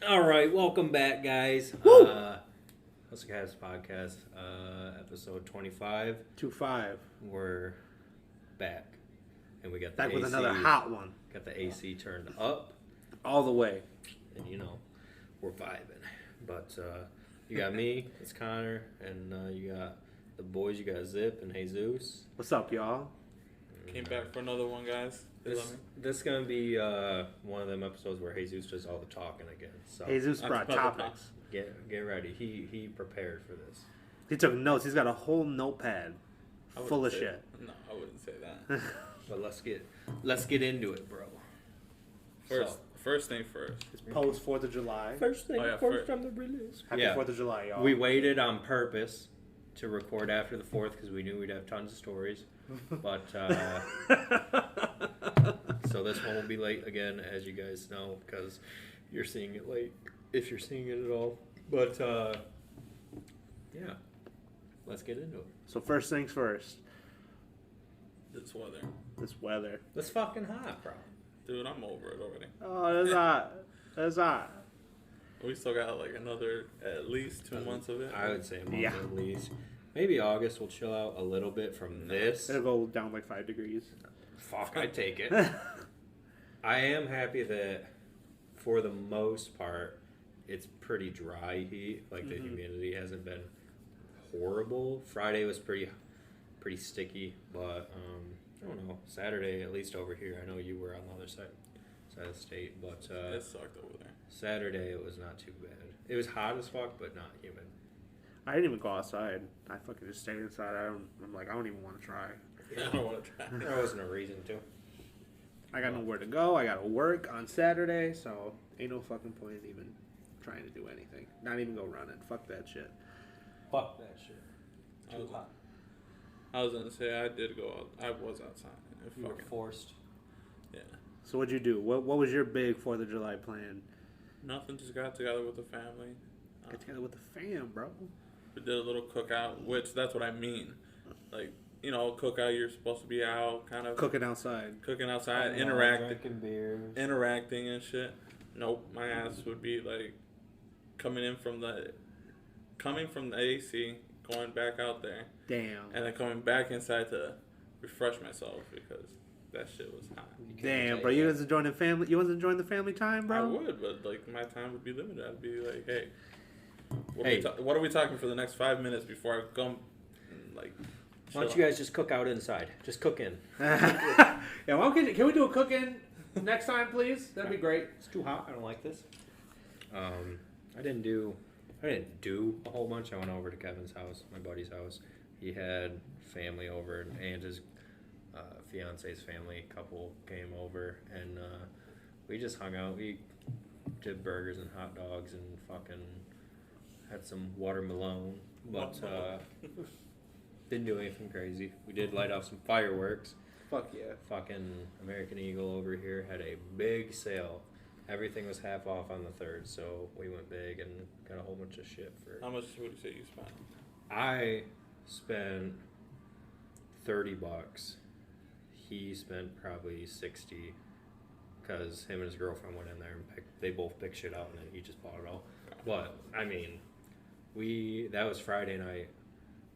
All right, welcome back, guys. HustleCast podcast, episode 25. 2-5. We're back, and we got the Back AC, with another hot one. Got the AC turned up, All the way. and we're vibing. But you got me, it's Connor, and you got the boys. You got Zip and Jesus. What's up, y'all? Came back for another one, guys. This is gonna be one of them episodes where Jesus does all the talking again. So Jesus brought topics. get ready. He prepared for this. He took notes. He's got a whole notepad full of say, shit. No, I wouldn't say that. But let's get into it, bro. First thing first. It's post 4th of July. First thing first on the release. Happy 4th of July, y'all. We waited on purpose to record after the 4th because we knew we'd have tons of stories. But so this one will be late again, as you guys know, because you're seeing it late, if you're seeing it at all. But yeah, let's get into it. So first things first. This weather. This weather. It's fucking hot, bro. Dude, I'm over it already. Oh, that's hot. That's hot. We still got like another at least 2 months of it. I would say a month at least. Maybe August will chill out a little bit from this. It'll go down like 5 degrees. Fuck, I'd take it. I am happy that for the most part, it's pretty dry heat. Like the humidity hasn't been horrible. Friday was pretty sticky, but I don't know. Saturday, at least over here, I know you were on the other side of the state, but it sucked over there. Saturday it was not too bad. It was hot as fuck, but not humid. I didn't even go outside. I fucking just stayed inside. I'm like, I don't even want to try. I don't want to try. There wasn't a reason to. I got nowhere to go. I got to work on Saturday, so ain't no fucking point in even trying to do anything. Not even go running. Fuck that shit. Fuck that shit. Too hot. I was gonna say I did go out. I was outside. You were forced. Yeah. So what'd you do? What was your big 4th of July plan? Nothing. Just got together with the family. Get together with the fam, bro. We did a little cookout, which that's what I mean. Like, cookout, you're supposed to be out, kind of Cooking outside, drinking beers, interacting and shit. Nope, my ass would be like coming from the AC, going back out there. Damn. And then coming back inside to refresh myself because that shit was hot. Damn, bro, you wasn't enjoying the family. You wasn't enjoying the family time, bro. I would, but like my time would be limited. I'd be like, hey. What are we talking for the next 5 minutes before I come? Like, why don't you guys just cook out inside? Just cook in. Yeah, well, can we do a cook-in next time, please? That'd be great. It's too hot. I don't like this. I didn't do a whole bunch. I went over to Kevin's house, my buddy's house. He had family over, and his fiance's family couple came over, and we just hung out. We did burgers and hot dogs and fucking had some watermelon, but didn't do anything crazy. We did light off some fireworks. Fuck yeah. Fucking American Eagle over here had a big sale. Everything was half off on the 3rd, so we went big and got a whole bunch of shit for. How much would you say you spent? I spent $30. He spent probably $60 because him and his girlfriend went in there and they both picked shit out and then he just bought it all. But I mean, that was Friday night.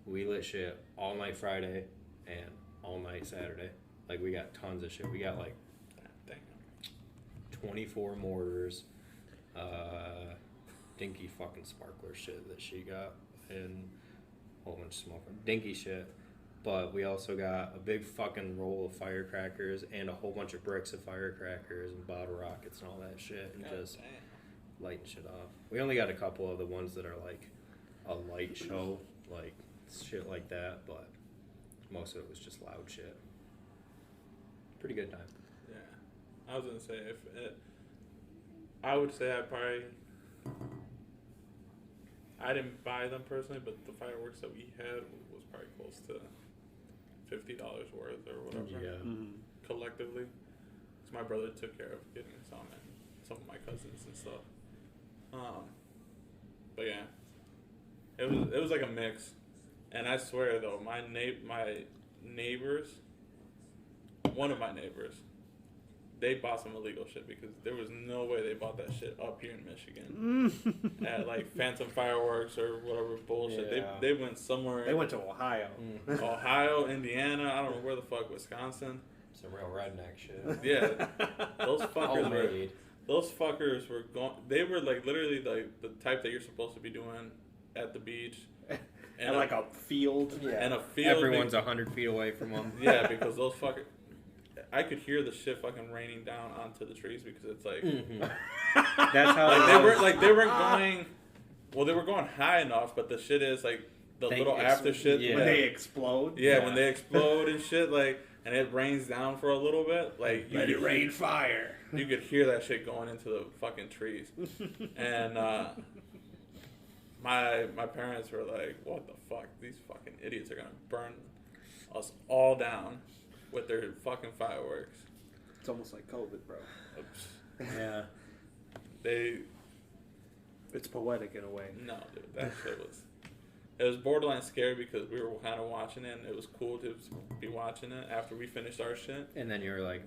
We lit shit all night Friday and all night Saturday. Like, we got tons of shit. We got like 24 mortars, dinky fucking sparkler shit that she got, and a whole bunch of smoke. Dinky shit. But we also got a big fucking roll of firecrackers and a whole bunch of bricks of firecrackers and bottle rockets and all that shit, and just lighting shit off. We only got a couple of the ones that are like a light show, like shit like that, but most of it was just loud shit. Pretty good time. Yeah. I was gonna say I would say I didn't buy them personally, but the fireworks that we had was probably close to $50 worth or whatever. Yeah. Mm-hmm. Collectively, so my brother took care of getting some and some of my cousins and stuff. But yeah, it was like a mix, and I swear though, one of my neighbors, they bought some illegal shit because there was no way they bought that shit up here in Michigan at like Phantom Fireworks or whatever bullshit. Yeah. They went somewhere. They went to Ohio. Ohio, Indiana. I don't know where the fuck, Wisconsin. Some real redneck shit. Yeah, those fuckers were. Homemade. Those fuckers were going. They were like literally like the type that you're supposed to be doing at the beach. And like a field. Yeah. And a field. Everyone's 100 feet away from them. Yeah, because those fuckers. I could hear the shit fucking raining down onto the trees because it's like. That's how they weren't going. Well, they were going high enough, but the shit is like the little after shit When they explode. Yeah, when they explode and shit, like, and it rains down for a little bit, like Let it rain fire. You could hear that shit going into the fucking trees, and my parents were like, "What the fuck? These fucking idiots are gonna burn us all down with their fucking fireworks." It's almost like COVID, bro. Yeah. It's poetic in a way. No, dude, that shit was. It was borderline scary because we were kind of watching it, and it was cool to be watching it after we finished our shit. And then you were like,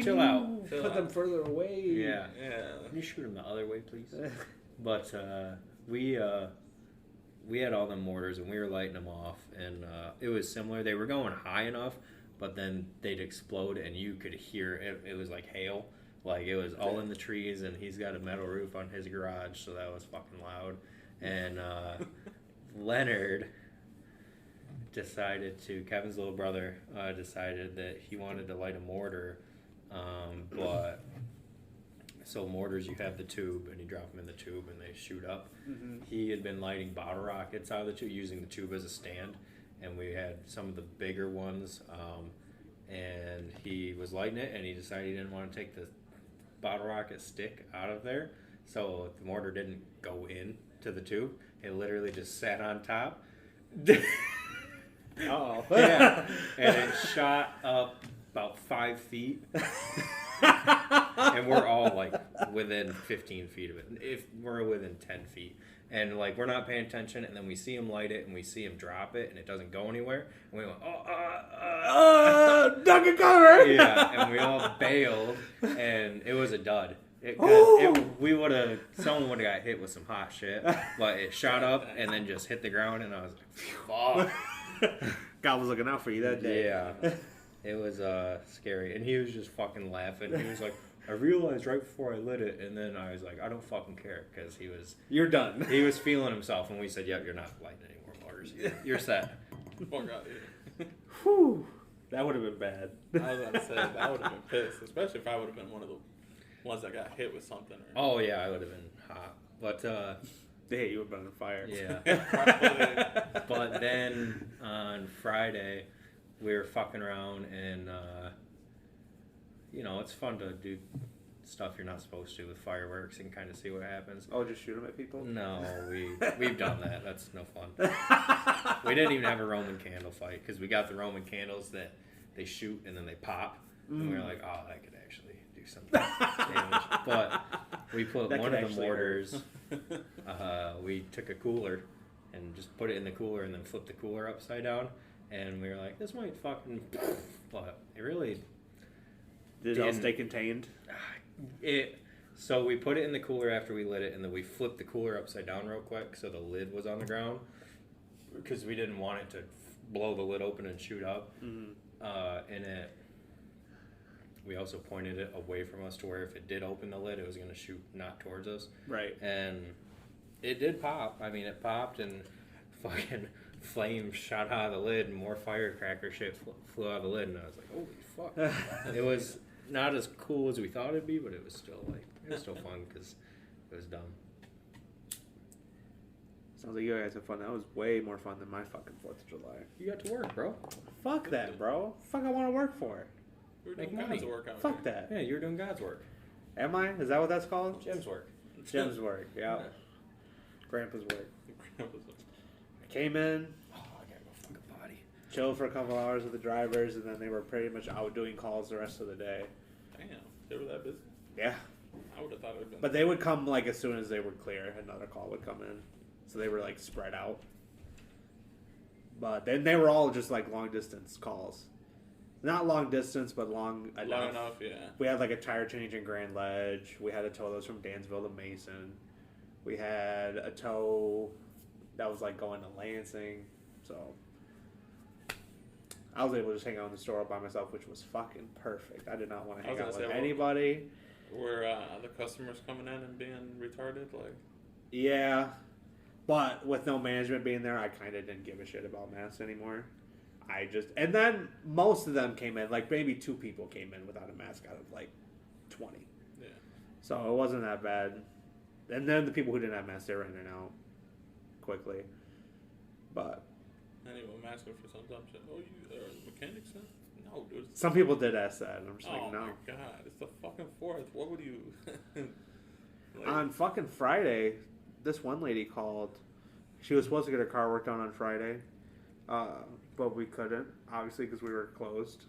chill out. Put them further away. Yeah. Yeah. Can you shoot them the other way, please? But we had all them mortars, and we were lighting them off, and it was similar. They were going high enough, but then they'd explode, and you could hear it. It was like hail. Like, it was all in the trees, and he's got a metal roof on his garage, so that was fucking loud. And Leonard Kevin's little brother, decided that he wanted to light a mortar, but so mortars, you have the tube, and you drop them in the tube, and they shoot up. Mm-hmm. He had been lighting bottle rockets out of the tube, using the tube as a stand, and we had some of the bigger ones, and he was lighting it, and he decided he didn't want to take the bottle rocket stick out of there, so the mortar didn't go in to the tube. It literally just sat on top. Oh. Yeah. And it shot up about 5 feet. And we're all like within 15 feet of it. If we're within 10 feet. And like, we're not paying attention, and then we see him light it, and we see him drop it, and it doesn't go anywhere. And we went, duck and cover! Yeah, and we all bailed, and it was a dud. Someone would have got hit with some hot shit, but it shot up and then just hit the ground, and I was like, fuck. God was looking out for you that day. Yeah. It was scary, and he was just fucking laughing. He was like, I realized right before I lit it, and then I was like, I don't fucking care, because You're done. He was feeling himself, and we said, yep, you're not lighting any more mortars. You're set. Fuck out of here. Whew. That would have been bad. I was about to say, I would have been pissed, especially if I would have been one of the ones that got hit with something. Oh, yeah, I would have been hot. But, they hit you with on fire. Yeah. But then on Friday, we were fucking around, and, it's fun to do stuff you're not supposed to with fireworks and kind of see what happens. Oh, just shoot them at people? No, we've done that. That's no fun. We didn't even have a Roman candle fight, because we got the Roman candles that they shoot and then they pop, and we were like, oh, that could actually do some damage. But we put one of the mortars, we took a cooler and just put it in the cooler and then flipped the cooler upside down, and we were like, this might fucking, but it really did it all stay contained? So we put it in the cooler after we lit it, and then we flipped the cooler upside down real quick so the lid was on the ground, because we didn't want it to blow the lid open and shoot up. Mm-hmm. We also pointed it away from us to where if it did open the lid, it was going to shoot not towards us. Right. And it did pop. I mean, it popped, and fucking flames shot out of the lid, and more firecracker shit flew out of the lid, and I was like, holy fuck. It was not as cool as we thought it'd be, but it was still fun, because it was dumb. Sounds like you guys had fun. That was way more fun than my fucking 4th of July. You got to work, bro. Fuck that, bro. Fuck I want to work for. We were Make doing money. God's work out Fuck here. that. Yeah, you were doing God's work. Am I? Is that what that's called? Jim's work. Jim's work, yeah. Grandpa's work. I came in, Oh, I gotta go fuck a body. chilled for a couple hours with the drivers, and then they were pretty much out doing calls the rest of the day. Damn, they were that busy. Yeah. I would have thought it would have been. But they would come, like, as soon as they were clear, another call would come in. So they were, like, spread out. But then they were all just, like, long-distance calls. Not long distance, but long enough. Long enough, yeah. We had like a tire change in Grand Ledge. We had a tow that was from Dansville to Mason. We had a tow that was like going to Lansing. So I was able to just hang out in the store all by myself, which was fucking perfect. I did not want to hang out with anybody. Were the customers coming in and being retarded? Like, yeah, but with no management being there, I kind of didn't give a shit about masks anymore. And then most of them came in, like maybe 2 people came in without a mask out of like 20. yeah. So it wasn't that bad. And then the people who didn't have masks, they were in and out quickly. But Anyone masking for some dumb shit? Oh, you are mechanics in? No, dude. some people did ask that, and I'm just like, Oh no. my god, it's the fucking 4th. What would you? Like, On fucking Friday, this one lady called. She was supposed to get her car worked on Friday, but we couldn't, obviously, because we were closed.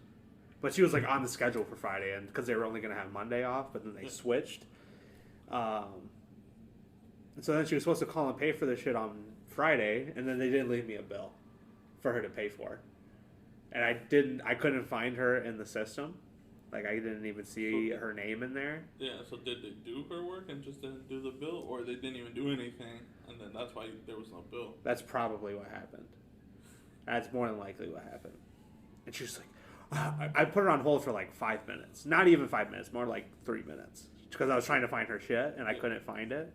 But she was like on the schedule for Friday, and because they were only going to have Monday off, but then they switched. So then she was supposed to call and pay for this shit on Friday, and then they didn't leave me a bill for her to pay for. And I couldn't find her in the system. Like, I didn't even see her name in there. yeah, so did they do her work and just didn't do the bill, or they didn't even do anything, and then that's why there was no bill? That's probably what happened. That's more than likely what happened. And she was like, I put her on hold for like 5 minutes. Not even 5 minutes, more like 3 minutes. Because I was trying to find her shit, and I couldn't find it.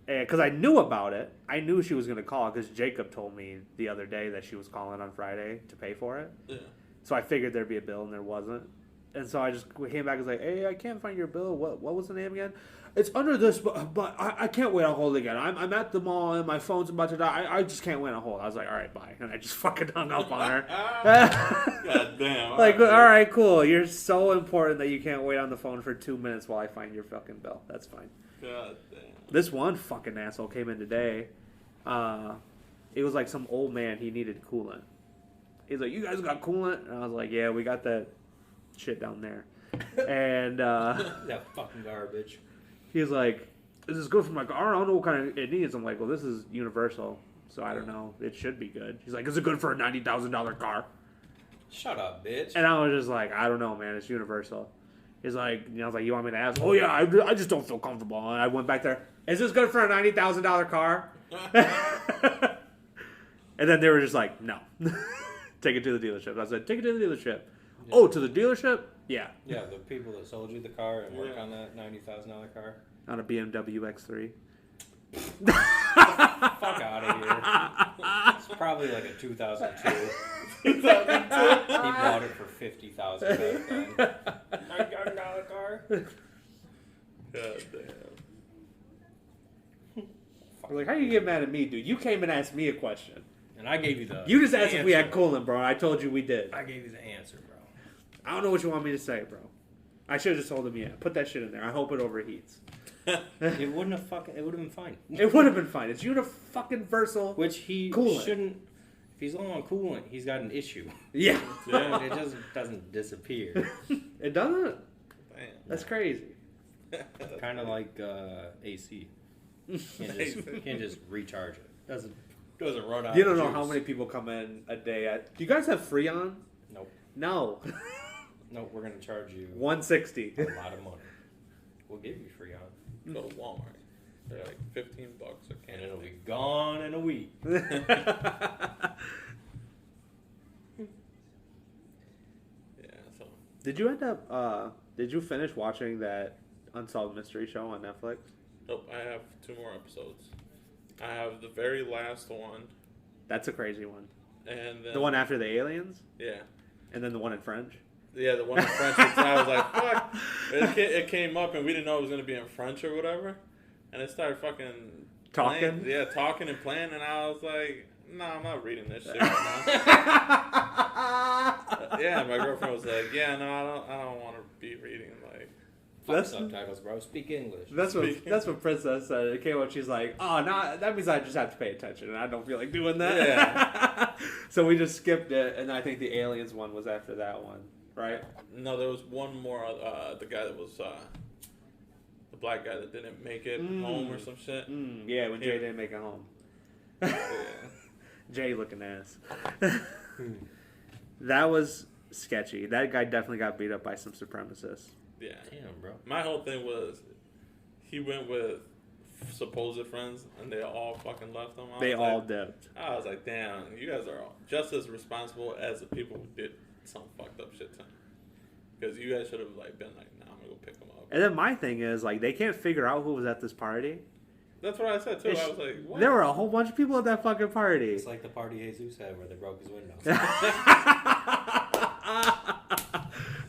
Because I knew about it. I knew she was going to call, because Jacob told me the other day that she was calling on Friday to pay for it. Yeah. So I figured there'd be a bill, and there wasn't. And so I just came back and was like, hey, I can't find your bill. What was the name again? It's under this, but I can't wait on hold again. I'm at the mall, and my phone's about to die. I just can't wait on hold. I was like, all right, bye. And I just fucking hung up on her. God damn. Like, all right, cool. You're so important that you can't wait on the phone for 2 minutes while I find your fucking bill. That's fine. God damn. This one fucking asshole came in today. It was like some old man. He needed coolant. He's like, you guys got coolant? And I was like, yeah, we got that shit down there. And that fucking garbage. he's like, is this good for my car? I don't know what kind of it needs. I'm like, well, this is universal, so I don't know. It should be good. He's like, is it good for a $90,000 car? Shut up, bitch. And I was just like, I don't know, man. It's universal. He's like, I was like, you want me to ask? Oh, yeah, I just don't feel comfortable. And I went back there, is this good for a $90,000 car? And then they were just like, no. Take it to the dealership. I said, take it to the dealership. Yeah. Oh, to the delership? Yeah. Yeah, the people that sold you the car and work on that $90,000 car. On a BMW X3. Fuck out of here. It's probably like a 2002. 2002? He bought it for $50,000 back then. $90,000 car? God damn. I was like, how you get mad at me, dude? You came and asked me a question. And I gave you the You just asked answer. if we had coolant, bro. I told you we did. I gave you the answer, bro. I don't know what you want me to say, bro. I should have just told him, yeah, put that shit in there. I hope it overheats. It wouldn't have fucking. It would have been fine. It would have been fine. It's universal. Which he coolant. shouldn't. If he's low on coolant, he's got an issue. Yeah. Yeah. It just doesn't disappear. It doesn't? Damn. That's crazy. Kind of like AC. Can't just recharge it. Doesn't run out. You don't of know juice. how many people come in a day at. Do you guys have Freon? Nope. No. Nope. We're gonna charge you $160. a lot of money. We'll give you Freon, Go to Walmart. They're like $15 a can. and it'll be gone in a week. Yeah. So. Did you end up? Did you finish watching that Unsolved Mystery Show on Netflix? Nope. I have 2 more episodes. I have the very last one, That's a crazy one. and then The one after the aliens, Yeah. and then the one in French. Yeah, the one in French. I was like, fuck. It came up, and we didn't know it was going to be in French or whatever. And it started fucking Talking? playing. Yeah, talking and playing. And I was like, no, I'm not reading this shit right now. Yeah, my girlfriend was like, yeah, no, I don't want to be reading. Like, Fuck subtitles, bro. Speak English. That's what Princess said. It came up. She's like, "Oh, no, that means I just have to pay attention, and I don't feel like doing that." Yeah. So we just skipped it, and I think the aliens one was after that one, right? no, there was one more. The guy that was the black guy that didn't make it home or some shit. Yeah, when Jay didn't make it home. Yeah. Jay looking ass. That was sketchy. That guy definitely got beat up by some supremacists. Yeah. Damn, bro. My whole thing was he went with supposed friends and they all fucking left him. They all dipped. I was like, damn, you guys are just as responsible as the people who did some fucked up shit to him. Because you guys should have like been like, nah, I'm gonna go pick him up. And then my thing is, like, they can't figure out who was at this party. That's what I said too. I was like, what? There were a whole bunch of people at that fucking party. It's like the party Jesus had where they broke his window.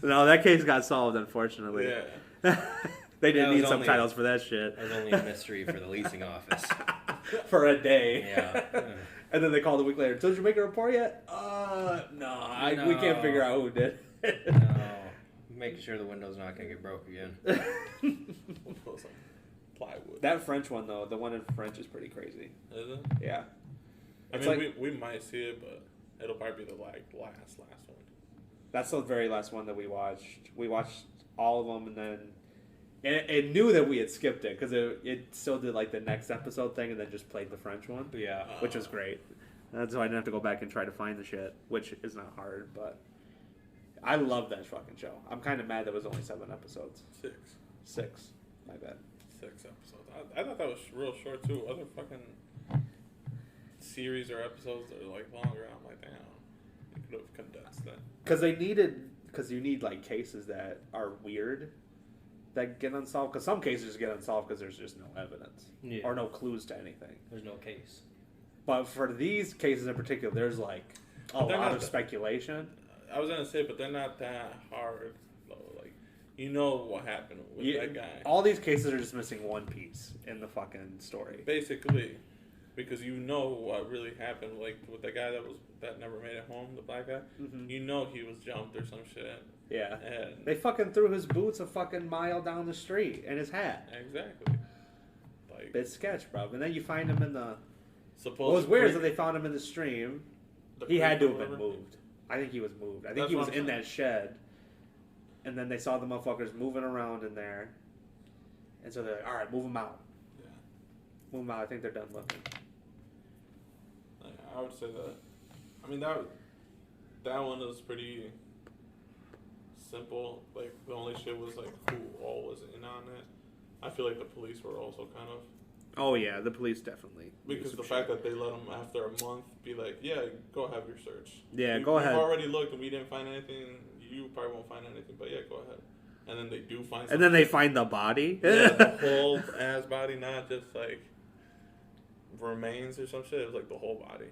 No, that case got solved, unfortunately. Yeah. They didn't That was need only- subtitles for that shit. That was only a mystery for the leasing office. For a day. Yeah. And then they called a week later. Did you make a report yet? No, we can't figure out who did. No. Making sure the window's not going to get broke again. We'll put some plywood. That French one, though, the one in French is pretty crazy. Is it? Yeah. I It's mean, like- we might see it, but it'll probably be the last one. That's the very last one that we watched. We watched all of them, and then it knew that we had skipped it because it still did like the next episode thing, and then just played the French one, Yeah. which was great. That's why I didn't have to go back and try to find the shit, which is not hard, but I love that fucking show. I'm kind of mad there was only 7 episodes. 6. My bad. 6 episodes. I thought that was real short too. Other fucking series or episodes that are like longer. I'm like, damn, you could have condensed that. Because you need like cases that are weird that get unsolved. Because some cases get unsolved because there's just no evidence or no clues to anything. There's no case. But for these cases in particular, there's like a lot of speculation. I was gonna say, but they're not that hard though. Like, you know what happened with that guy. All these cases are just missing one piece in the fucking story. Basically, because you know what really happened, like with the guy that never made it home, the black guy. Mm-hmm. You know he was jumped or some shit. Yeah. And They fucking threw his boots a fucking mile down the street and his hat. exactly. Like, It's sketch, bro. And then you find him in the... supposed What was weird is that they found him in the stream. He had to have been moved. moved. I think he was moved. I think That's he what was I'm in saying. that shed. And then they saw the motherfuckers moving around in there. And so they're like, alright, move him out. Yeah. Move him out. I think they're done looking. I would say that. I mean, that one was pretty simple. Like, the only shit was like who all was in on it. I feel like the police were also kind of, Oh, yeah. The police definitely. because the fact that they let them after a month be like, yeah, go have your search. Yeah, we, go ahead. We've already looked and we didn't find anything. You probably won't find anything, but yeah, go ahead. And then they do find something. And then they find the body. Yeah, the whole ass body, not just like remains or some shit. It was like the whole body.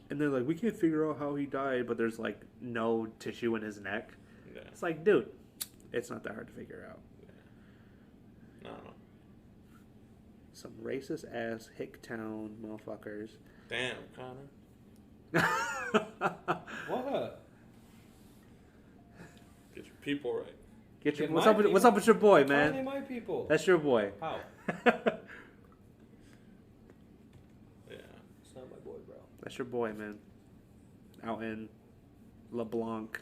And they're like, we can't figure out how he died, but there's like no tissue in his neck. Yeah. It's like, dude, it's not that hard to figure out. I don't know. Some racist ass Hicktown motherfuckers. Damn, Connor. What? Get your people right. Get my what's up with your boy, How are they man? my people? That's your boy. How? Yeah. It's not my boy, bro. That's your boy, man. Out in LeBlanc,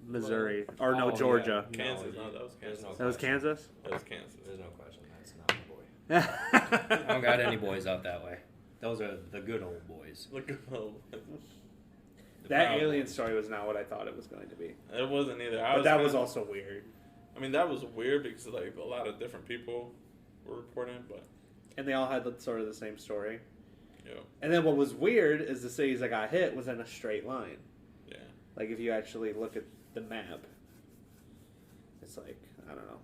Missouri. Or no, Oh, Georgia. yeah. Kansas. No, No, that was there's Kansas. no That was question. Kansas? That was Kansas. There's no question. That's not my boy. I don't got any boys out that way. Those are the good old boys. Look at the That Proud alien boys. story was not what I thought it was going to be. It wasn't either. But that was also weird. I mean, that was weird because like a lot of different people were reporting, but And they all had sort of the same story. yeah, And then what was weird is the cities that got hit was in a straight line. yeah. Like if you actually look at the map, it's like, I don't know.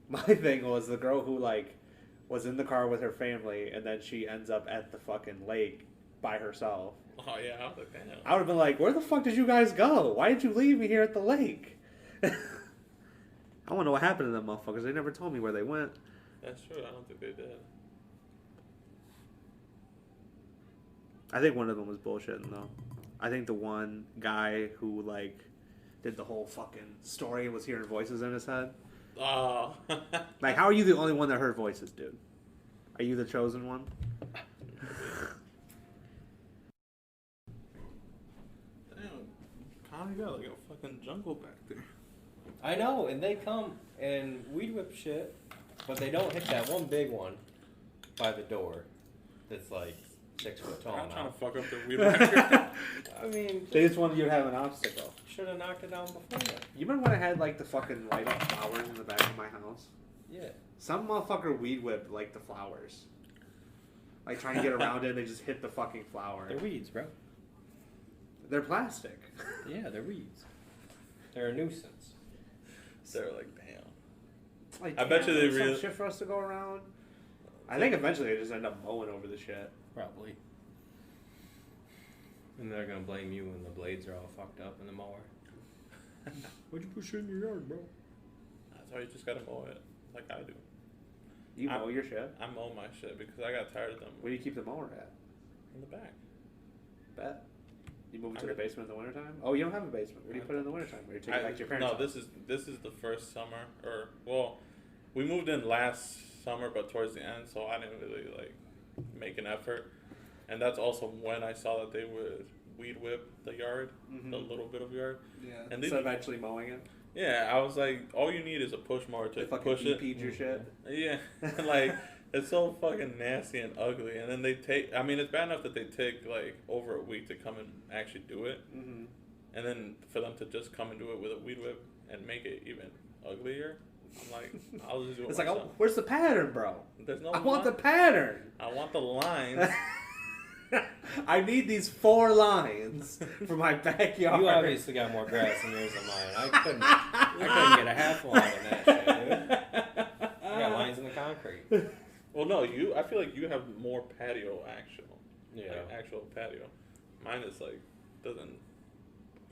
My thing was the girl who like was in the car with her family and then she ends up at the fucking lake by herself. Oh yeah, I was like, damn. I would have been like, where the fuck did you guys go? Why did you leave me here at the lake? I want to know what happened to them motherfuckers. They never told me where they went. That's true. I don't think they did. I think one of them was bullshitting though. I think the one guy who like did the whole fucking story was hearing voices in his head. Oh. Like, how are you the only one that heard voices, dude? Are you the chosen one? Damn, Connor got like a fucking jungle back there. I know, and they come and weed whip shit, but they don't hit that one big one by the door that's like 6 foot tall I'm trying now. to fuck up their weed whacker. I mean, They just wanted you to have an obstacle. should have knocked it down before that. You remember when I had like the fucking light up flowers in the back of my house? Yeah. Some motherfucker weed whipped like the flowers. Like trying to get around it and they just hit the fucking flower. They're weeds, bro. They're plastic. Yeah, they're weeds. They're a nuisance. They're like, damn. Like, I bet you they some really- shit for us to go around. I think eventually they just end up mowing over the shit. Probably. And they're gonna blame you when the blades are all fucked up in the mower. What'd you push in your yard, bro? That's why you just gotta mow it, like I do. You mow your shit? I mow my shit because I got tired of them Where do you keep the mower at? in the back. Bet. You move it I to the mean- basement in the wintertime? Oh, you don't have a basement. Where do you put it in the wintertime? Where you take it back to your parents' No, house? this is the first summer, or well, we moved in last summer, but towards the end, so I didn't really like make an effort. And that's also when I saw that they would weed whip the yard, the little bit of yard. Yeah. And they Instead of do- actually mowing it? Yeah, I was like, all you need is a push mower to They fucking push it. EP'd your shit? Yeah, like it's so fucking nasty and ugly. And then they take. I mean, it's bad enough that they take like over a week to come and actually do it, Mm-hmm. and then for them to just come and do it with a weed whip and make it even uglier. I'm like, I'll just do it. It's like, myself. oh, where's the pattern, bro? There's no. I want the line. pattern. I want the lines. I need these 4 lines for my backyard. You obviously got more grass than yours than mine. I couldn't get a half line in that shit, dude. I got lines in the concrete. Well, no, I feel like you have more patio actual. Yeah. Like actual patio. Mine is like doesn't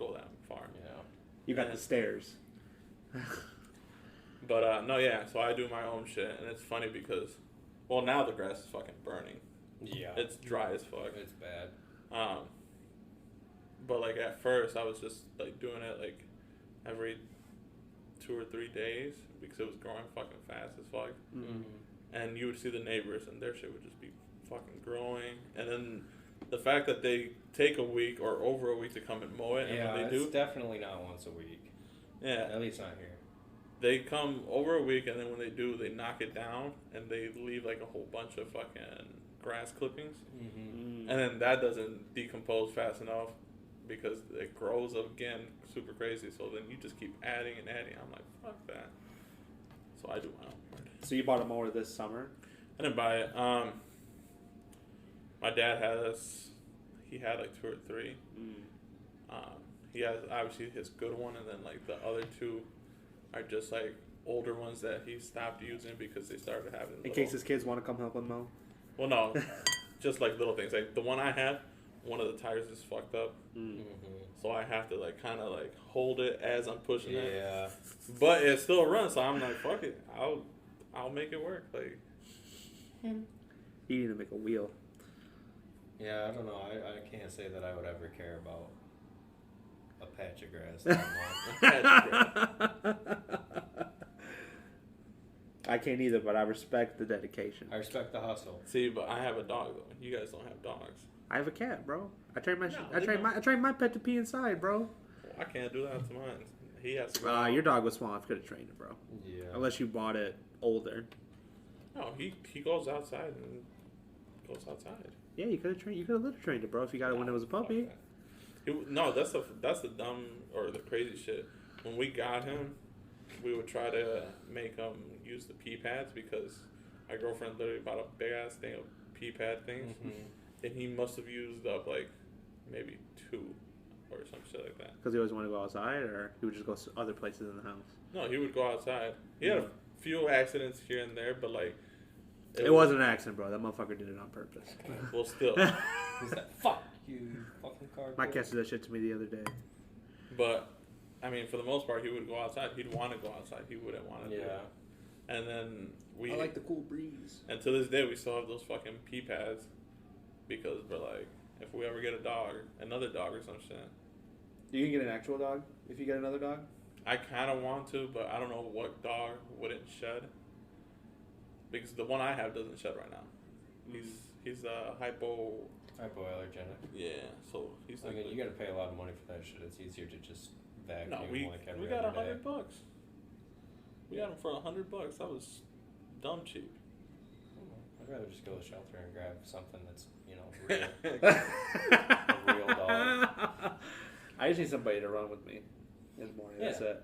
go that far. Yeah. You got the stairs. But no, yeah. So I do my own shit, and it's funny because, well, now the grass is fucking burning. Yeah. It's dry as fuck. It's bad. But like at first, I was just like doing it like every 2 or 3 days because it was growing fucking fast as fuck. Mm-hmm. And you would see the neighbors, and their shit would just be fucking growing. And then the fact that they take a week or over a week to come and mow it, and Yeah, when they it's do, definitely not once a week. yeah, At least not here. they come over a week, and then when they do, they knock it down, and they leave like a whole bunch of fucking grass clippings. Mm-hmm. And then that doesn't decompose fast enough because it grows again super crazy. So then you just keep adding and adding. I'm like, fuck that. So I do my own part. So you bought a mower this summer? I didn't buy it. My dad he had like 2 or 3. He has obviously his good one, and then like the other 2 are just like older ones that he stopped using because they started having. In case his kids want to come help him mow? Well, no, just like little things. Like the one I have, one of the tires is fucked up, Mm-hmm. so I have to like kind of like hold it as I'm pushing it. Yeah. But it still runs, so I'm like, fuck it, I'll make it work. Like, You need to make a wheel. Yeah, I don't know. I can't say that I would ever care about a patch of grass that much. I can't either, but I respect the dedication. I respect the hustle. see, but I have a dog though. You guys don't have dogs. I have a cat, bro. I train my No, I they train don't. I train my pet to pee inside, bro. Well, I can't do that to mine. He has to go. out. Your dog was small. I could have trained it, bro. Yeah. Unless you bought it older. No, he goes outside and goes outside. Yeah, you could have trained. You could have litter trained it, bro. If you got it when it was a puppy. Fuck that. No, that's the dumb or the crazy shit. When we got him, we would try to make him use the pee pads because my girlfriend literally bought a big ass thing of pee pad things, and he must have used up like maybe 2 or some shit like that. Because he always wanted to go outside, or he would just go other places in the house. No, he would go outside. He had a few accidents here and there, but like It wasn't an accident, bro. That motherfucker did it on purpose. Well, still, Who's that? Fuck you, fucking car. My cat said that shit to me the other day. but I mean, for the most part, he would go outside. He'd want to go outside. He wouldn't want to do Yeah. it. And then we. I like the cool breeze. And to this day, we still have those fucking pee pads because we're like, if we ever get another dog or some shit, You can get an actual dog if you get another dog? I kind of want to, but I don't know what dog wouldn't shed. Because the one I have doesn't shed right now. He's hypoallergenic. Yeah, so he's I like. mean, you got to pay a lot of money for that shit. It's easier to just vacuum No, we like every got other day. $100. We got him for $100. That was dumb cheap. I rather just go to shelter and grab something that's, real. A real dog. I just need somebody to run with me in the morning. That's Yeah. it.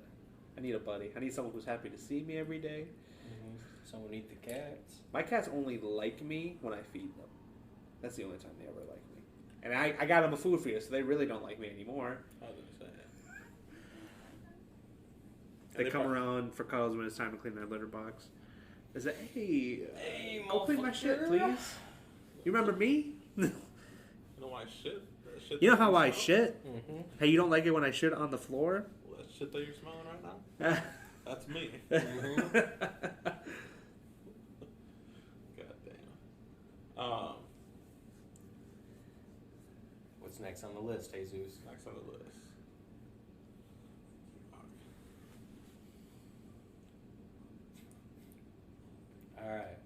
I need a buddy. I need someone who's happy to see me every day. Mm-hmm. Someone eat the cats. My cats only like me when I feed them. That's the only time they ever like me. And I got them a food feeder, so they really don't like me anymore. I was gonna say, They And come prob- around for cuddles when it's time to clean their litter box. They say, Hey, go clean my shit, motherfucker." please. You remember me? You know why shit? That shit You know that how I smell? shit? Mm-hmm. Hey, you don't like it when I shit on the floor? Well, that shit that you're smelling right now? That's me. Mm-hmm. God damn. What's next on the list, Jesus? Next on the list. All right.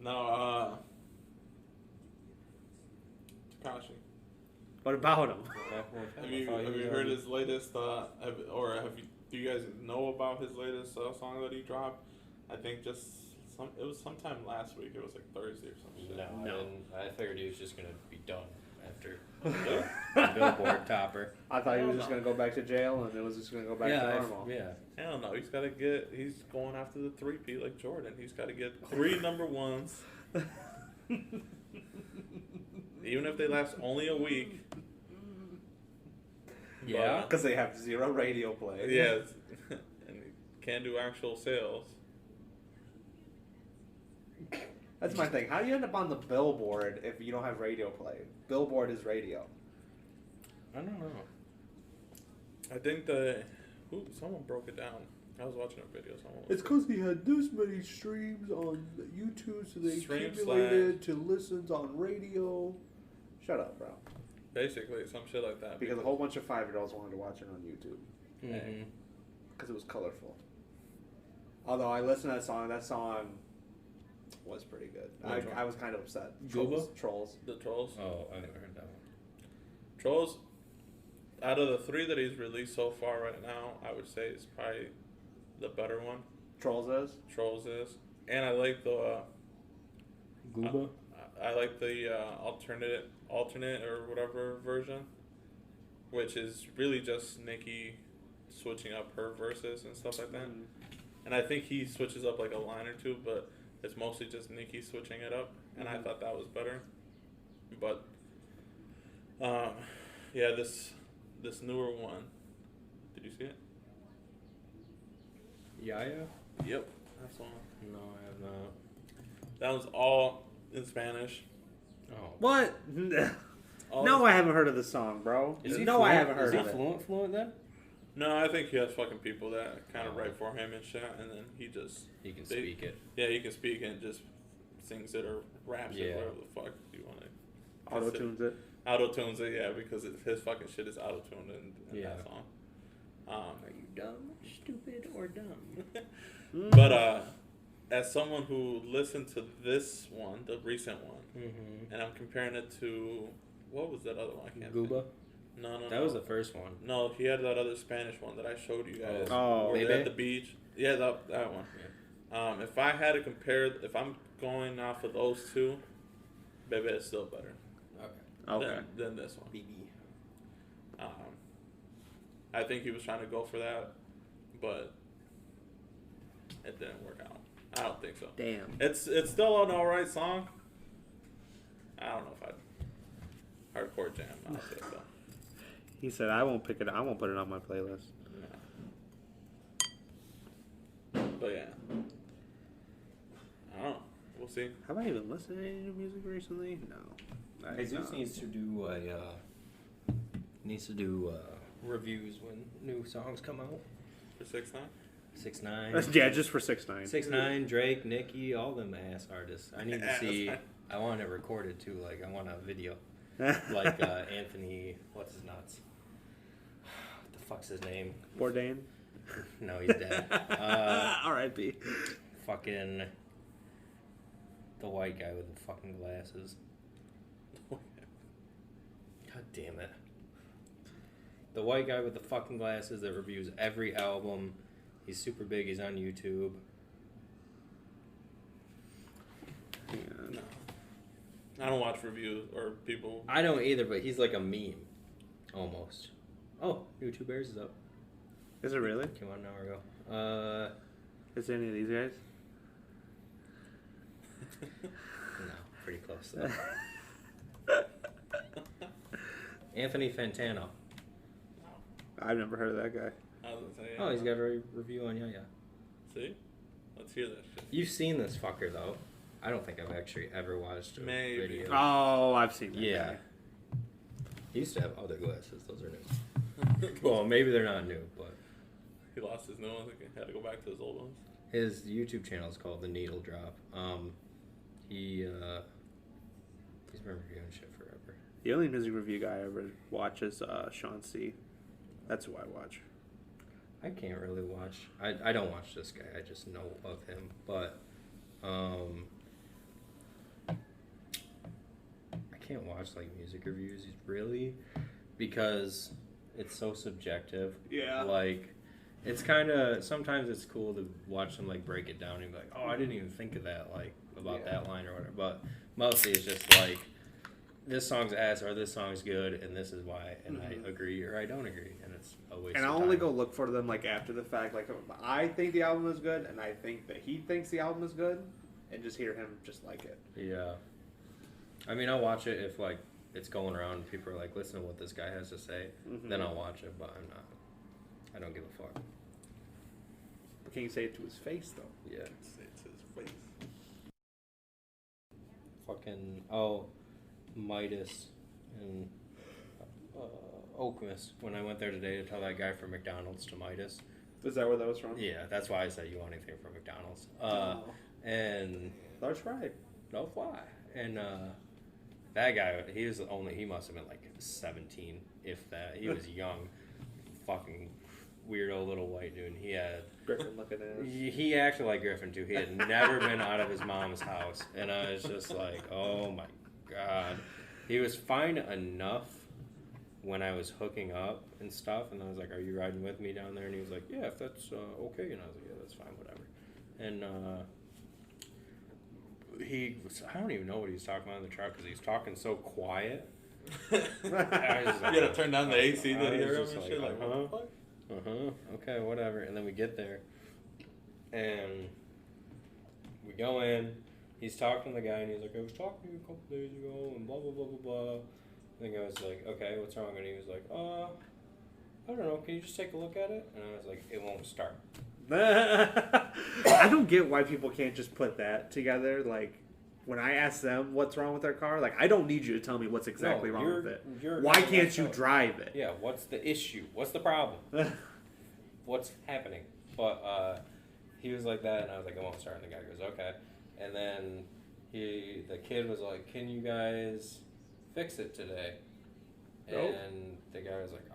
No, Takashi. What about him? Have you heard his latest? Do you guys know about his latest song that he dropped? I think it was sometime last week. It was like Thursday or something. No. I figured he was just gonna be done after the Billboard topper. I thought he was just going to go back to jail and it was just going to go back to normal. Hell no, he's going after the 3P like Jordan. He's got to get 3 number ones. Even if they last only a week. Yeah. Because they have 0 radio play. Yes. And he can't do actual sales. That's my thing. How do you end up on the Billboard if you don't have radio play? Billboard is radio. I don't know. I think someone broke it down. I was watching a video. It's because he had this many streams on YouTube, so they Streams accumulated to listens on radio. Shut up, bro. Basically, some shit like that. Because a whole bunch of 5-year-olds wanted to watch it on YouTube. Mm-hmm. Because it was colorful. Although I listened to that song was pretty good. I was kind of upset. Trolls. The Trolls. Oh, I never heard that one. Trolls, out of the 3 that he's released so far right now, I would say is probably the better one. Trolls is? And I like the Gooba? I like the alternate or whatever version, which is really just Nicki switching up her verses and stuff like that. Mm. And I think he switches up like a line or two, but it's mostly just Nicki switching it up, and I thought that was better. But this newer one, did you see it? Yaya? Yep, that's the one. No, I have not. That was all in Spanish. Oh. What? No, I haven't heard of the song, bro. Is he no, fluent? I haven't heard Is of he it. fluent then? No, I think he has fucking people that kind of write for him and shit, and then he can speak it. Yeah, he can speak and just sings it or raps it, whatever the fuck you want to. Auto-tunes it? Auto-tunes it, yeah, because his fucking shit is auto-tuned in that song. Are you dumb, stupid, or dumb? But as someone who listened to this one, the recent one, and I'm comparing it to, what was that other one? I can't Gooba? think. No. That was the first one. No, he had that other Spanish one that I showed you guys. Oh, where they're Leyva? at the beach. Yeah, that one. Yeah. If I had to compare, if I'm going off of those two, Bebe is still better. Okay. Than this one. BB. I think he was trying to go for that, but it didn't work out. I don't think so. Damn. It's still an alright song. I don't know if I'd hardcore jam. I'll say so. He said, I won't pick it. I won't put it on my playlist. No. But yeah. I don't know. We'll see. Have I even listened to any new music recently? No. Jesus needs to do reviews when new songs come out. For 6ix9ine? 6ix9ine. Yeah, just for 6ix9ine. 6ix9ine, Drake, Nicki, all them ass artists. I need to see. Ass. I want it recorded too. Like I want a video. Like Anthony, what's his nuts? What the fuck's his name? Bourdain? No, he's dead. R.I.P. Fucking the white guy with the fucking glasses. God damn it. The white guy with the fucking glasses that reviews every album. He's super big. He's on YouTube. No. I don't watch reviews or people. I don't either, but he's like a meme, almost. Oh, new Two Bears is up. Is it really? Came on an hour ago. Is it any of these guys? No, pretty close though. Anthony Fantano. I've never heard of that guy. I was gonna say, Oh, he's got a review on Yaya. See? Let's hear that shit. You've seen this fucker though. I don't think I've actually ever watched a Maybe. video. Oh, I've seen that Yeah. guy. He used to have other glasses. Those are new. Well, maybe they're not new, but He lost his new ones and had to go back to his old ones. his YouTube channel is called The Needle Drop. He's been reviewing shit forever. The only music review guy I ever watch is Sean C. That's who I watch. I can't really watch. I don't watch this guy. I just know of him. But I can't watch like music reviews really because it's so subjective. Yeah. Like it's kind of sometimes it's cool to watch them like break it down and be like, oh, I didn't even think of that like about that line or whatever. But mostly it's just like this song's ass or this song's good and this is why and I agree or I don't agree and it's a waste And of I time. only go look for them like after the fact. Like I think the album is good, and I think that he thinks the album is good, and just hear him just like it. Yeah. I mean, I'll watch it if, like, it's going around and people are like, listen to what this guy has to say. Then I'll watch it, but I'm not. I don't give a fuck. But can you say it to his face, though? Yeah. Say it to his face. Fucking, Midas and Oakmas. When I went there today to tell that guy from McDonald's to Midas. Is that where that was from? Yeah, that's why I said you want anything from McDonald's. And Large fry. no fly. And that guy, he must have been like 17, if that. He was young, fucking weirdo little white dude. He had Griffin looking at it. he acted like Griffin too. He had never been out of his mom's house, and I was just like, oh my god. He was fine enough when I was hooking up and stuff, and I was like, are you riding with me down there? And he was like, yeah, if that's okay. And I was like, yeah, that's fine, whatever. And I don't even know what he was talking about in the truck because he was talking so quiet. I was just like, You gotta turn down the AC to I was hear him just and shit. Like, what the fuck? Okay, whatever. And then we get there, and we go in. He's talking to the guy, and he's like, I was talking to you a couple days ago, and blah, blah, blah, blah, blah. I think I was like, okay, what's wrong? And he was like, I don't know, can you just take a look at it? And I was like, it won't start. I don't get why people can't just put that together. Like, when I ask them what's wrong with their car, like, I don't need you to tell me what's exactly wrong with it. Why can't you drive it? Yeah, what's the issue? What's the problem? What's happening? But he was like that, and I was like, it won't start. And the guy goes, okay. And then the kid was like, can you guys fix it today? Nope. And the guy was like,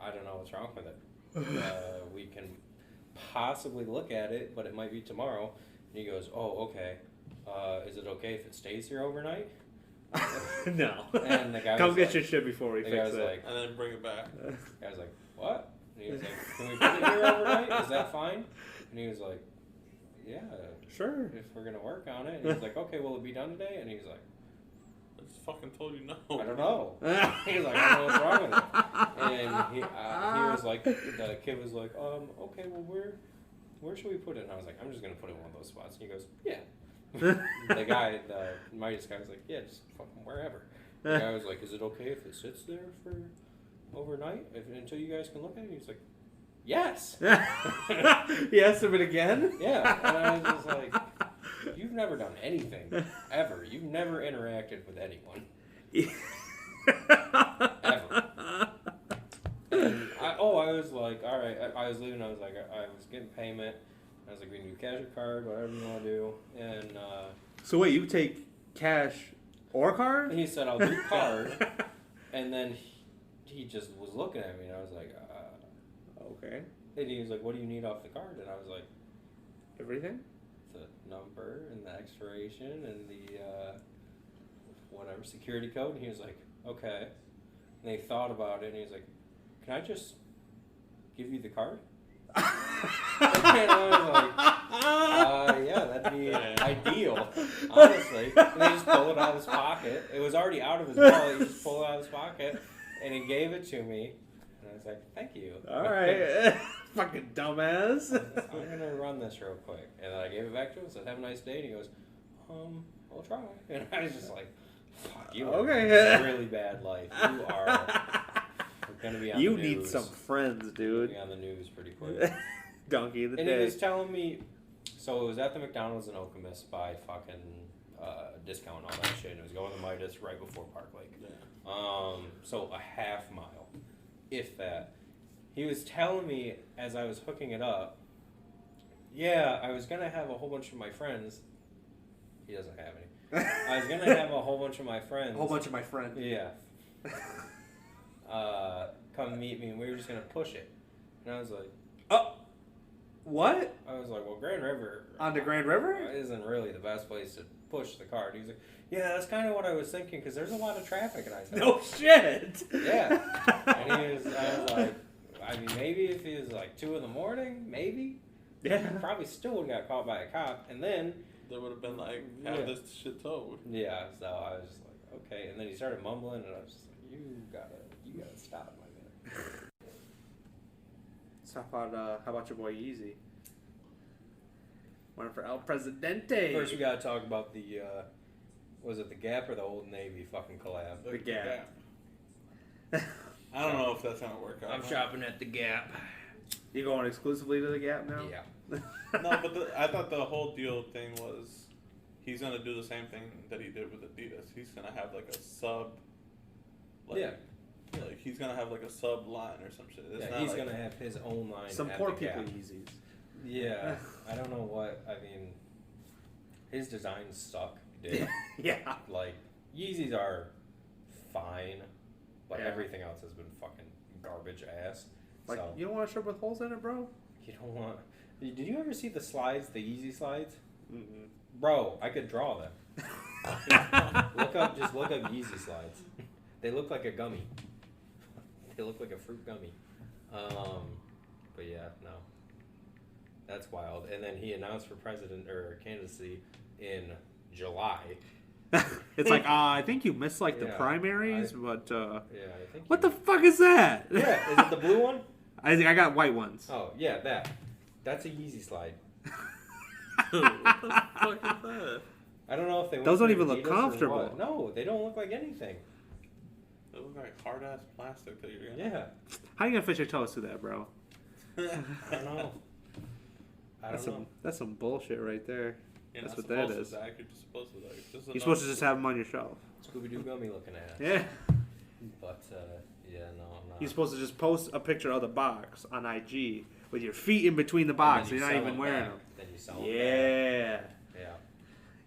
I don't know what's wrong with it. We can possibly look at it, but it might be tomorrow. And he goes, oh, okay. Is it okay if it stays here overnight? No. And the guy Come was get like, your shit before we the fix guy was it. like, And then bring it back. the guy was like, what? And he was like, can we put it here overnight? Is that fine? And he was like, yeah, Sure. if we're going to work on it. And he was like, okay, will it be done today? And he was like, I just fucking told you no. I don't know. He was like, I don't know what's wrong with it. And he was like, the kid was like, okay, well, where should we put it? And I was like, I'm just going to put it in one of those spots. And he goes, yeah. The Midas guy was like, yeah, just fucking wherever. The guy was like, is it okay if it sits there for overnight until you guys can look at it? He was like, yes. He asked him it again? Yeah. And I was just like, you've never done anything, ever. You've never interacted with anyone. Ever. And I was like, all right. I was leaving. I was like, I was getting payment. I was like, we can do cash or card, whatever you want to do. And So wait, you take cash or card? he said, I'll do card. And then he just was looking at me, and I was like, Okay. and he was like, what do you need off the card? And I was like, Everything? the number and the expiration and the whatever security code. And he was like, okay. And he thought about it, and he was like, can I just give you the card? And I was like, yeah, That'd be ideal, honestly. And he just pulled it out of his pocket. It was already out of his wallet. He just pulled it out of his pocket, and he gave it to me. And I was like, thank you. All right. Fucking dumbass. I'm going to run this real quick. And then I gave it back to him, said, have a nice day. And he goes, I'll try. And I was just like, fuck, you are a really bad life. You are going to be on the news. You need some friends, dude. Be on the news pretty quick. Donkey of the and day. he was telling me, so it was at the McDonald's in Okemos by fucking discount and all that shit. And it was going to Midas right before Park Lake. Yeah. So a half mile, if that. He was telling me as I was hooking it up, yeah, I was going to have a whole bunch of my friends. He doesn't have any. I was going to have a whole bunch of my friends. A whole bunch of my friends. Yeah. Come meet me, and we were just going to push it. And I was like, oh, what? I was like, well, Grand River. On the Grand River? Isn't really the best place to push the cart. He was like, yeah, that's kind of what I was thinking, because there's a lot of traffic. And I said, no shit. Yeah. And I was like, I mean, maybe if it was like 2 a.m, maybe. Yeah. Probably still would have got caught by a cop. And then they would have been like, have this shit towed. Yeah, so I was just like, okay. And then he started mumbling, and I was just like, you gotta stop, my man. So how about your boy Yeezy? One for El Presidente. First, we gotta talk about the, was it the Gap or the Old Navy fucking collab? The Gap. I don't know if that's gonna work out. I'm shopping at the Gap. You going exclusively to the Gap now? Yeah. No, but I thought the whole deal thing was he's gonna do the same thing that he did with Adidas. He's gonna have like a sub. Like, yeah. Like he's gonna have like a sub line or some shit. It's Yeah, not he's like, gonna have his own line. Some at poor the people Gap. Yeezys. Yeah, I don't know what. I mean, his designs suck, dude. Yeah. Like Yeezys are fine, but everything else has been fucking garbage ass. Like, so, you don't want a shirt with holes in it, bro? You don't want. Did you ever see the slides, the Yeezy slides? Mm-mm. Bro, I could draw them. Just look up Yeezy slides. They look like a gummy. They look like a fruit gummy. But yeah, no. That's wild. And then he announced for president or candidacy in July. It's like, I think you missed like the primaries, but yeah, I think. What the fuck is that? Yeah, is it the blue one? I think I got white ones. Oh yeah, that. That's a Yeezy slide. what the fuck is that? I don't know if they. Those don't even look Adidas or comfortable. what. No, they don't look like anything. They look like hard ass plastic that you're gonna. Yeah. How you gonna fit your toes through that, bro? I don't know. That's some bullshit right there. You're That's not what that supposed is. to, Zack. You're just supposed to like. You're supposed to just have them on your shelf. Scooby-Doo gummy looking at. Yeah. But yeah, no, I'm not. You're supposed to just post a picture of the box on IG with your feet in between the box, so you're not even wearing them. Then you sell them. Yeah. Yeah.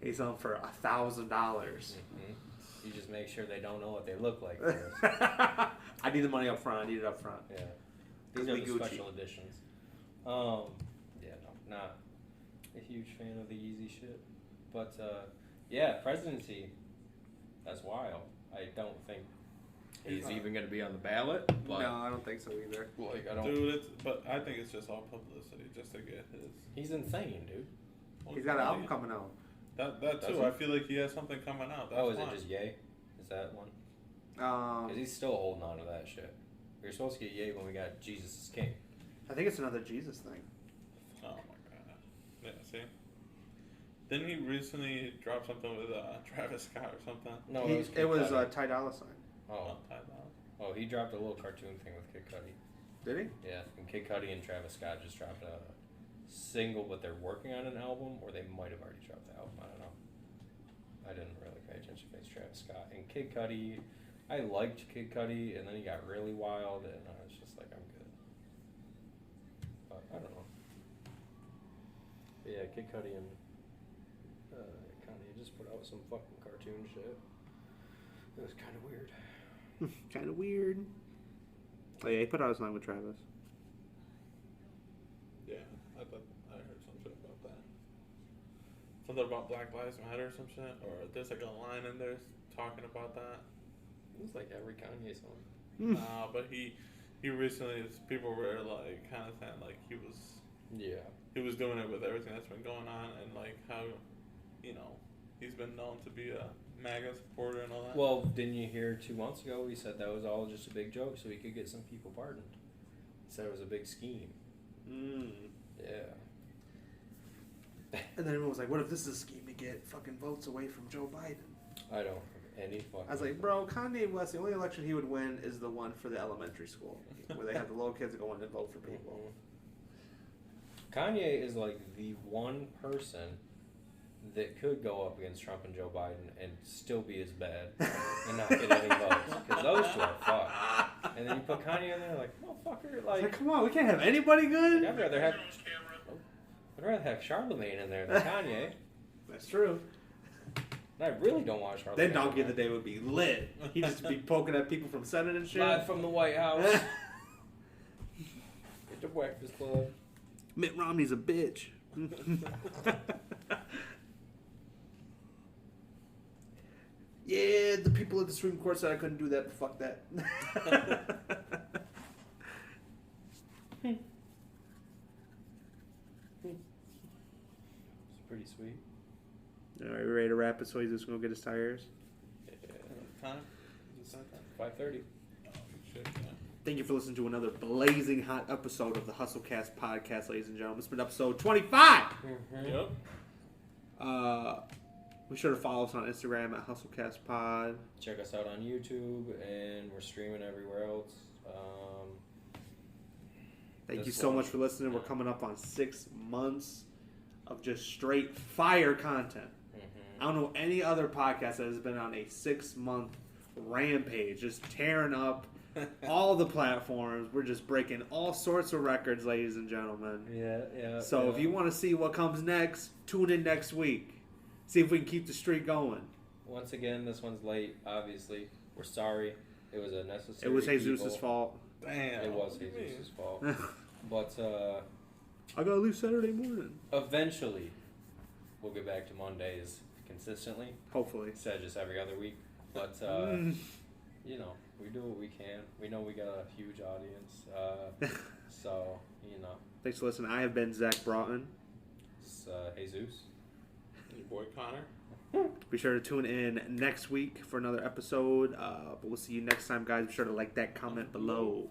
You sell them for $1,000. You just make sure they don't know what they look like first. I need the money up front. I need it up front. Yeah. These are the Gucci. special editions. Yeah, no, not a huge fan of the Yeezy shit. But, yeah, presidency, that's wild. I don't think he's even going to be on the ballot. But No, I don't think so either. like, I don't. Dude, but I think it's just all publicity just to get his. He's insane, dude. He's got an album coming out. That Does too. he? I feel like he has something coming out. That's Is fine. it just Ye? Is that one? Because he's still holding on to that shit. We were supposed to get Ye when we got Jesus is King. I think it's another Jesus thing. Oh my god. Yeah. See. Didn't he recently drop something with Travis Scott or something? No, It was Ty Dolla $ign. Oh, he dropped a little cartoon thing with Kid Cudi. Did he? Yeah, and Kid Cudi and Travis Scott just dropped a single, but they're working on an album, or they might have already dropped the album. I don't know. I didn't really pay attention to Travis Scott. And Kid Cudi, I liked Kid Cudi, and then he got really wild, and I was just like, I'm good. But I don't know. But yeah, Kid Cudi and Kanye just put out some fucking cartoon shit. It was kind of weird. Kind of weird. Oh yeah, he put out his line with Travis. Yeah, I thought I heard some shit about that. Something about Black Lives Matter or some shit, or there's like a line in there talking about that. It was like every Kanye song. But he recently, people were like kind of saying like he he was doing it with everything that's been going on, and like how, you know, he's been known to be a MAGA supporter and all that. Well, didn't you hear 2 months ago he said that was all just a big joke so he could get some people pardoned? He said it was a big scheme. Yeah. And then everyone was like, what if this is a scheme to get fucking votes away from Joe Biden? I don't have any fucking... I was like, bro, Kanye West, the only election he would win is the one for the elementary school, where they have the little kids go in and vote for people. Kanye is like the one person that could go up against Trump and Joe Biden and still be as bad and not get any votes. Because those two are fucked. And then you put Kanye in there like, motherfucker, like... Come on, we can't have anybody good? I'd rather have Charlemagne in there than Kanye. That's true. And I really don't want Charlemagne. Then Donkey of the Day would be lit. He'd just be poking at people from Senate and shit. Live from the White House. Get the Breakfast Club. Mitt Romney's a bitch. Yeah, the people at the Supreme Court said I couldn't do that, but fuck that. It's pretty sweet. Alright, we ready to wrap it so he's just going to get his tires? Time? 5:30. Oh, shit, yeah. Thank you for listening to another blazing hot episode of the HustleCast podcast, ladies and gentlemen. It's been episode 25! Yep. Be sure to follow us on Instagram at HustleCastPod. Check us out on YouTube, and we're streaming everywhere else. Thank you so much for listening. We're coming up on 6 months of just straight fire content. I don't know any other podcast that has been on a 6-month rampage, just tearing up all the platforms. We're just breaking all sorts of records, ladies and gentlemen. Yeah. So if you want to see what comes next, tune in next week. See if we can keep the streak going. Once again, this one's late, obviously. We're sorry. It was a necessary It was Jesus' evil. fault. Damn. It was Jesus' fault. But I gotta leave Saturday morning. eventually, we'll get back to Mondays consistently. Hopefully. Instead of just every other week. But, you know, we do what we can. We know we got a huge audience. So, you know. Thanks for listening. I have been Zack Broughton. It's Jesus. Your boy Connor. Be sure to tune in next week for another episode. But we'll see you next time, guys. Be sure to like that, comment below.